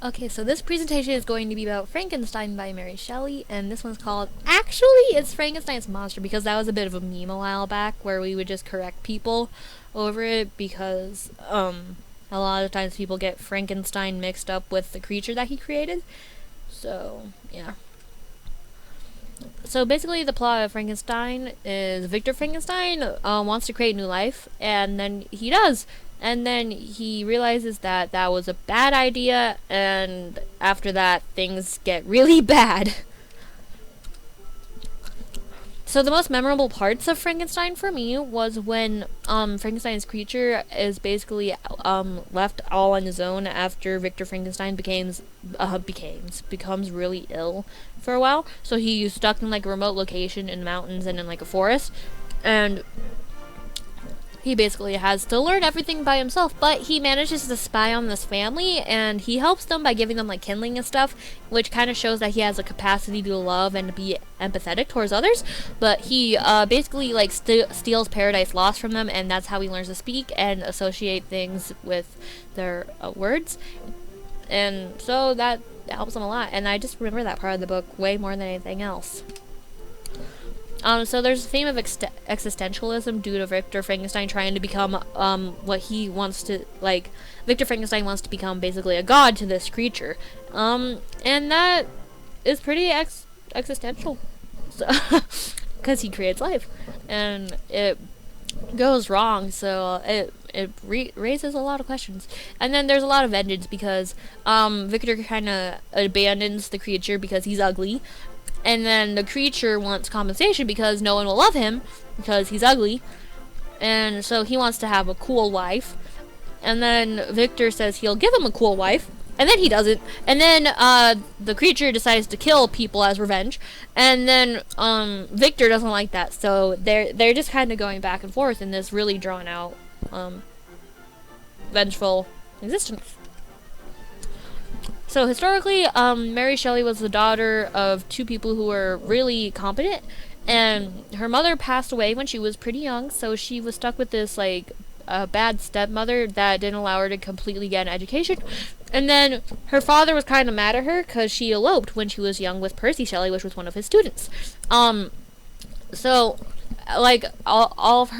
Okay, so this presentation is going to be about Frankenstein by Mary Shelley, and this one's called, actually, it's Frankenstein's Monster, because that was a bit of a meme a while back, where we would just correct people over it, because, a lot of times people get Frankenstein mixed up with the creature that he created. So, yeah. So basically, the plot of Frankenstein is Victor Frankenstein wants to create new life, and then he does. And then he realizes that that was a bad idea, and after that, things get really bad. So the most memorable parts of Frankenstein for me was when Frankenstein's creature is basically left all on his own after Victor Frankenstein becomes really ill for a while. So he's stuck in like a remote location in mountains and in like a forest, and he basically has to learn everything by himself, but he manages to spy on this family, and he helps them by giving them like kindling and stuff, which kind of shows that he has a capacity to love and to be empathetic towards others. But he basically like steals Paradise Lost from them, and that's how he learns to speak and associate things with their words, and so that helps him a lot. And I just remember that part of the book way more than anything else. So there's a theme of existentialism due to Victor Frankenstein trying to become what he wants to, like, Victor Frankenstein wants to become basically a god to this creature. And that is pretty existential. So, because he creates life. And it goes wrong, so it raises a lot of questions. And then there's a lot of vengeance because Victor kind of abandons the creature because he's ugly. And then the creature wants compensation because no one will love him because he's ugly. And so he wants to have a cool wife. And then Victor says he'll give him a cool wife. And then he doesn't. And then the creature decides to kill people as revenge. And then Victor doesn't like that. So they're just kind of going back and forth in this really drawn out vengeful existence. So historically, Mary Shelley was the daughter of two people who were really competent, and her mother passed away when she was pretty young, so she was stuck with this like bad stepmother that didn't allow her to completely get an education. And then her father was kind of mad at her because she eloped when she was young with Percy Shelley, which was one of his students. So like all of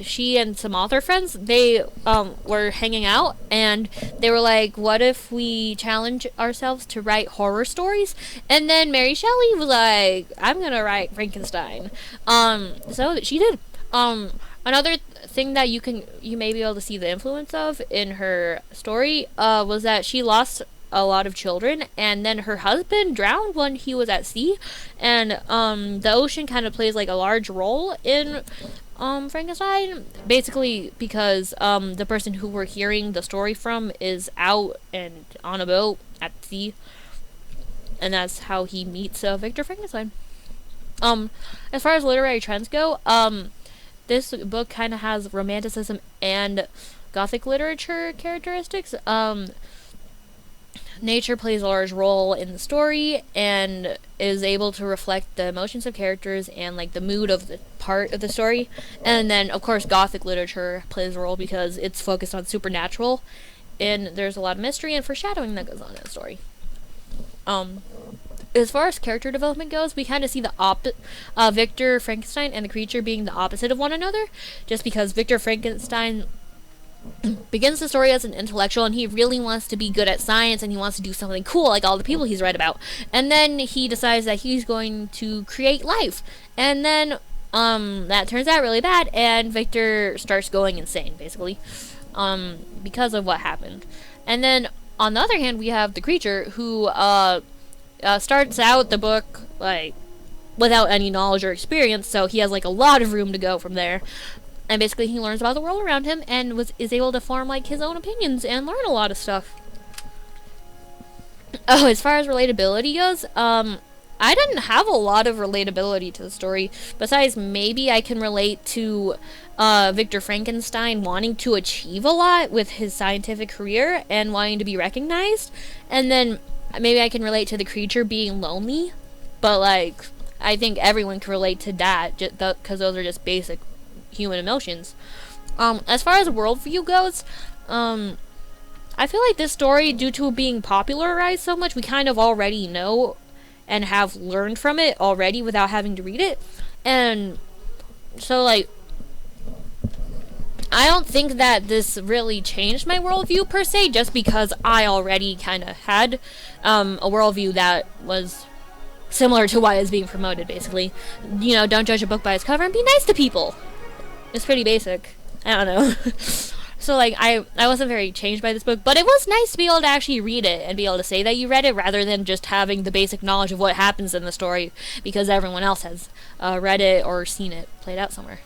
she and some author friends, they were hanging out, and they were like, what if we challenge ourselves to write horror stories? And then Mary Shelley was like, I'm gonna write Frankenstein. So she did. Another thing that you may be able to see the influence of in her story was that she lost a lot of children, and then her husband drowned when he was at sea, and the ocean kind of plays like a large role in Frankenstein, basically because the person who we're hearing the story from is out and on a boat at sea, and that's how he meets Victor Frankenstein. As far as literary trends go, this book kind of has romanticism and Gothic literature characteristics. Nature plays a large role in the story and is able to reflect the emotions of characters and like the mood of the part of the story. And then of course Gothic literature plays a role because it's focused on supernatural, and there's a lot of mystery and foreshadowing that goes on in the story. As far as character development goes, we kind of see the Victor Frankenstein and the creature being the opposite of one another, just because Victor Frankenstein begins the story as an intellectual, and he really wants to be good at science, and he wants to do something cool like all the people he's read about. And then he decides that he's going to create life, and then that turns out really bad, and Victor starts going insane basically because of what happened. And then on the other hand, we have the creature who starts out the book like without any knowledge or experience, so he has like a lot of room to go from there. And basically he learns about the world around him and is able to form like his own opinions and learn a lot of stuff. Oh, as far as relatability goes, I didn't have a lot of relatability to the story. Besides, maybe I can relate to Victor Frankenstein wanting to achieve a lot with his scientific career and wanting to be recognized. And then maybe I can relate to the creature being lonely. But like, I think everyone can relate to that because those are just basic human emotions. As far as worldview goes, I feel like this story, due to being popularized so much, we kind of already know and have learned from it already without having to read it. And so, like, I don't think that this really changed my worldview per se, just because I already kind of had a worldview that was similar to why it's being promoted, basically. You know, don't judge a book by its cover and be nice to people. It's pretty basic. I don't know. So, like, I wasn't very changed by this book, but it was nice to be able to actually read it and be able to say that you read it rather than just having the basic knowledge of what happens in the story because everyone else has read it or seen it played out somewhere.